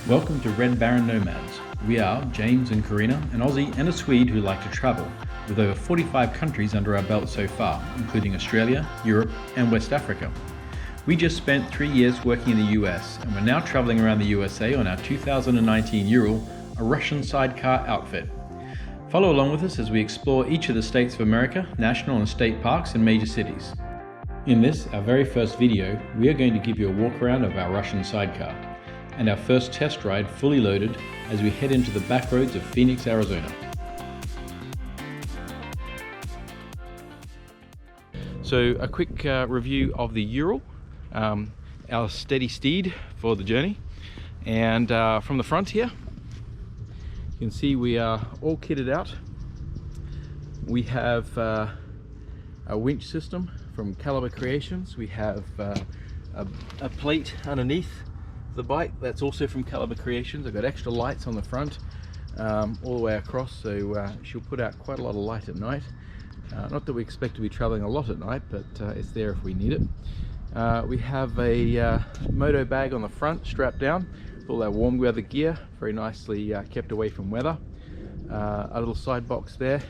Welcome to Red Baron Nomads. We are James and Carina, an Aussie and a Swede who like to travel, with over 45 countries under our belt so far, including Australia, Europe and West Africa. We just spent 3 years working in the US and we're now traveling around the USA on our 2019 Ural, a Russian sidecar outfit. Follow along with us as we explore each of the states of America, national and state parks and major cities. In this, our very first video, we are going to give you a walk around of our Russian sidecar and our first test ride fully loaded as we head into the back roads of Phoenix, Arizona. So a quick review of the Ural, our steady steed for the journey. And from the front here, you can see we are all kitted out. We have a winch system from Caliber Creations. We have a plate underneath the bike that's also from Caliber Creations. I've got extra lights on the front all the way across, so she'll put out quite a lot of light at night. Not that we expect to be traveling a lot at night, but it's there if we need it. We have a moto bag on the front strapped down with all our warm weather gear, very nicely kept away from weather. A little side box there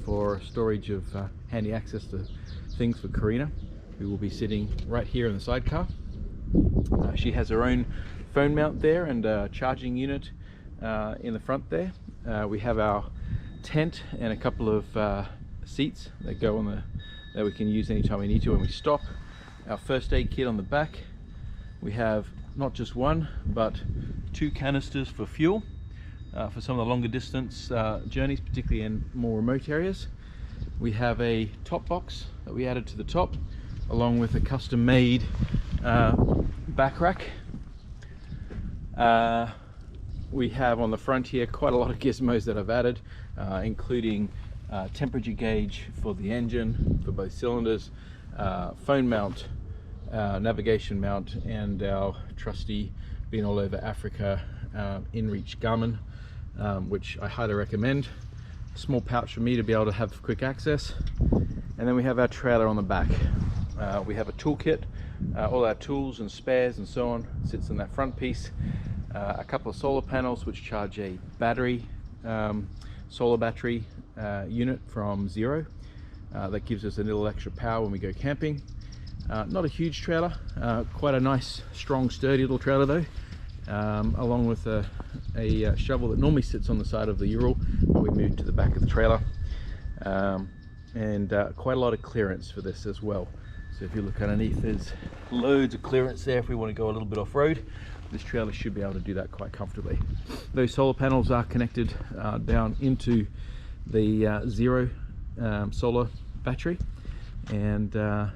for storage of handy access to things for Carina, who will be sitting right here in the sidecar. She has her own phone mount there and a charging unit in the front there. We have our tent and a couple of seats that go on that we can use anytime we need to when we stop. Our first aid kit on the back. We have not just one but 2 canisters for fuel for some of the longer distance journeys, particularly in more remote areas. We have a top box that we added to the top, along with a custom made back rack. We have on the front here quite a lot of gizmos that I've added, including temperature gauge for the engine for both cylinders, phone mount, navigation mount, and our trusty been all over Africa InReach Garmin, which I highly recommend. A small pouch for me to be able to have quick access. And then we have our trailer on the back. We have a toolkit, all our tools and spares and so on sits in that front piece. A couple of solar panels which charge a battery, solar battery unit from Zero. That gives us a little extra power when we go camping. Not a huge trailer, quite a nice, strong, sturdy little trailer though, along with a shovel that normally sits on the side of the Ural, but we moved to the back of the trailer. And quite a lot of clearance for this as well. So if you look underneath, there's loads of clearance there if we want to go a little bit off-road. This trailer should be able to do that quite comfortably. Those solar panels are connected down into the Zero solar battery, and that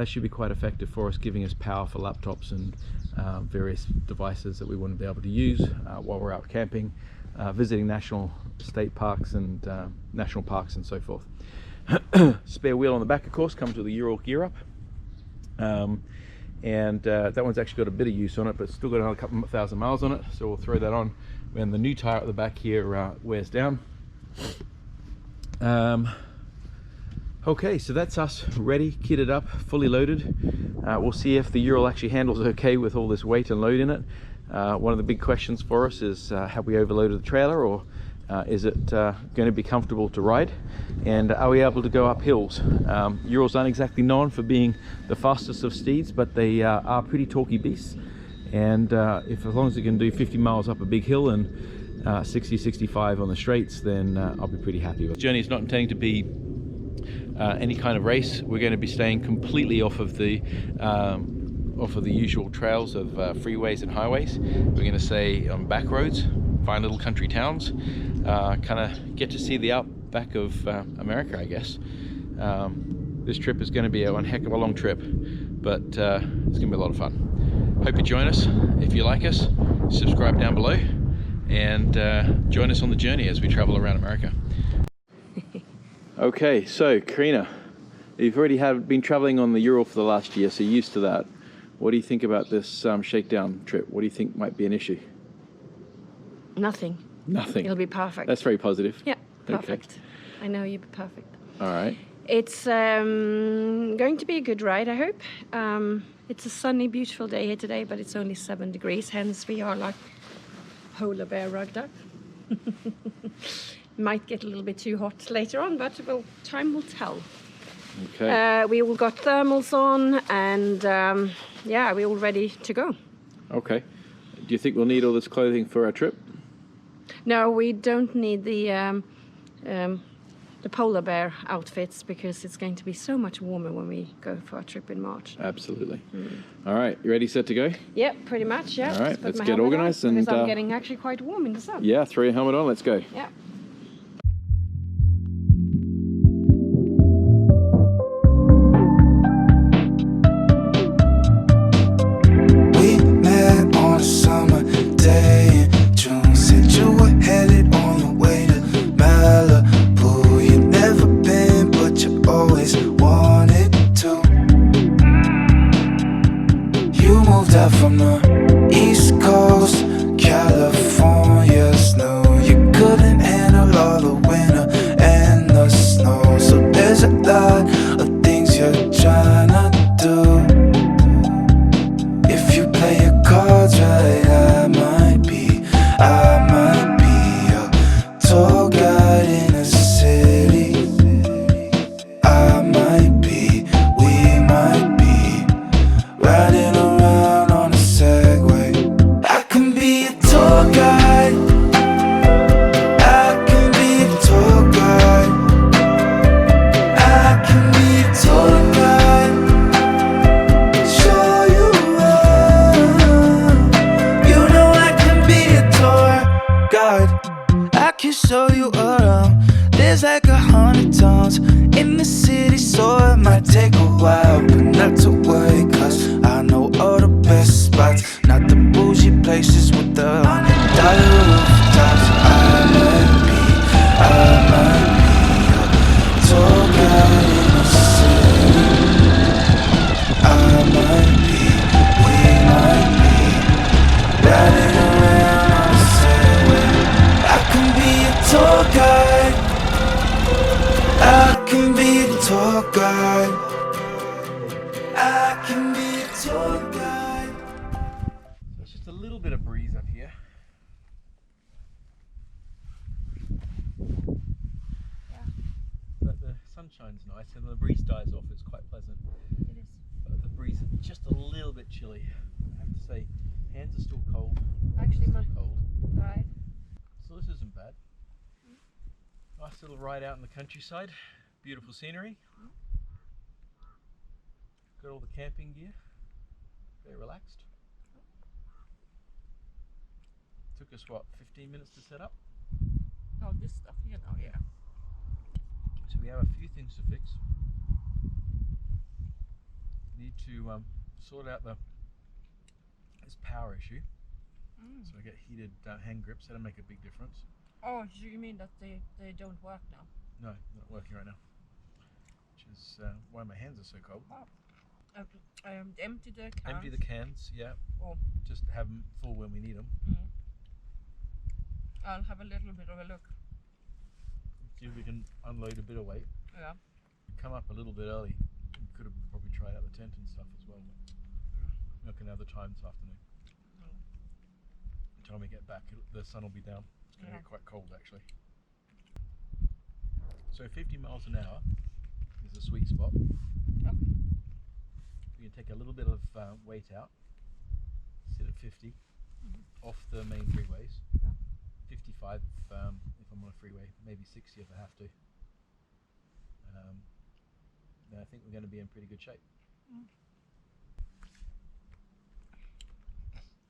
should be quite effective for us, giving us power for laptops and various devices that we want to be able to use while we're out camping, visiting national state parks and national parks and so forth. Spare wheel on the back, of course, comes with the Ural gear up, and that one's actually got a bit of use on it, but it's still got another couple thousand miles on it, so we'll throw that on when the new tire at the back here wears down. Okay, so that's us ready, kitted up, fully loaded. We'll see if the Ural actually handles okay with all this weight and load in it. One of the big questions for us is have we overloaded the trailer, or is it going to be comfortable to ride, and are we able to go up hills? Urals aren't exactly known for being the fastest of steeds, but they are pretty torquey beasts, and as long as it can do 50 miles up a big hill and 60-65 on the straights, then I'll be pretty happy with it. The journey is not intending to be any kind of race. We're going to be staying completely off of the usual trails of freeways and highways. We're going to stay on back roads, find little country towns, kind of get to see the outback of America, I guess. This trip is going to be one heck of a long trip, but it's going to be a lot of fun. Hope you join us. If you like us, subscribe down below and join us on the journey as we travel around America. Okay, so Carina, you've already been traveling on the Ural for the last year, so you're used to that. What do you think about this Shakedown trip? What do you think might be an issue? Nothing. Nothing. It'll be perfect. That's very positive. Yeah, perfect. Okay. I know you'll be perfect. All right. It's going to be a good ride, I hope. It's a sunny, beautiful day here today, but it's only 7 degrees. Hence, we are like polar bear rugged up. Might get a little bit too hot later on, but time will tell. Okay. We all got thermals on, and yeah, we're all ready to go. Okay. Do you think we'll need all this clothing for our trip? No, we don't need the polar bear outfits because it's going to be so much warmer when we go for our trip in March. Absolutely. All right, you ready, set to go? Yep, pretty much, yeah. All right, Put let's my get helmet organised on, and... because I'm getting actually quite warm in the sun. Yeah, throw your helmet on, let's go. Yeah. We met on a summer day in June. Said you were headed on your way to Malibu. You'd never been, but you always wanted to. You moved out from the East Coast, California snow. You couldn't handle all the winter and the snow. So there's a lot of things you're trying to do. If you play your cards right, I might be a tour guide in a city. We might be riding around on a Segway. I can be a tour guide. I can be a tour guide. I can be a tour guide. Show you around. You know I can be a tour guide. I can show you around. There's like 100 towns in the city, so it might take a while, but not to worry, cause I know all the best spots. Not the bougie places with the $100 rooftops. I might be a tour guide in the city. We might be riding around on a Segway. I can be a tour guide. I can be a tour guide. I can be a tour guide. There's just a little bit of breeze up here. But the sunshine's nice and the breeze dies off, it's quite pleasant. It is. But the breeze is just a little bit chilly. I have to say, hands are still cold. Actually, still cold. Right. So this isn't bad. Nice little ride out in the countryside. Beautiful scenery. Got all the camping gear. Very relaxed. Took us what, 15 minutes to set up? Oh, this stuff, you know, yeah. So we have a few things to fix. Need to sort out this power issue. So I get heated hand grips. That'll make a big difference. Oh, so you mean that they don't work now? No, not working right now. Which is why my hands are so cold. Oh. Empty the cans. Empty the cans, yeah. Oh. Just have them full when we need them. I'll have a little bit of a look. See if we can unload a bit of weight. Yeah. Come up a little bit early. We could have probably tried out the tent and stuff as well. We're not going to have the time this afternoon. By the time we get back, the sun will be down. It's going to be quite cold actually. So 50 miles an hour is a sweet spot. Yep. We can take a little bit of weight out, sit at 50 off the main freeways. 55 if I'm on a freeway, maybe 60 if I have to. Then I think we're going to be in pretty good shape.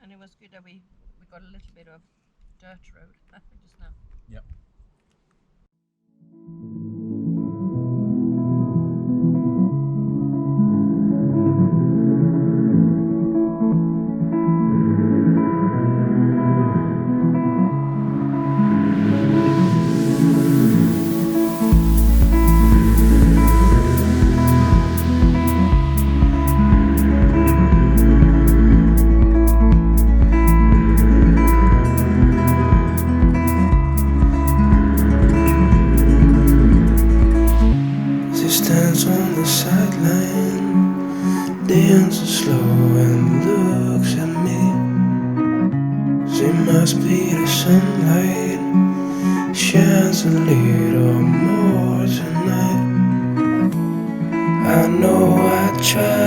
And it was good that we got a little bit of dirt road just now. Yep. It must be the sunlight shines a little more tonight. I know I tried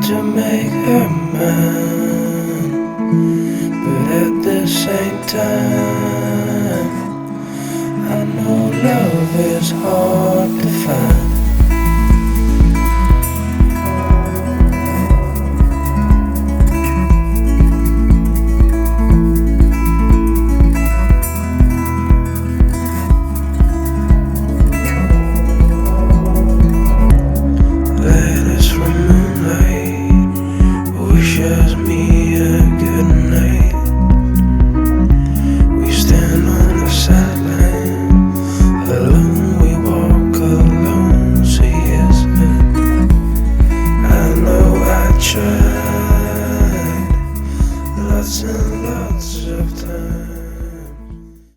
to make her mine, but at the same time I know love is hard to find. Lots and lots of time.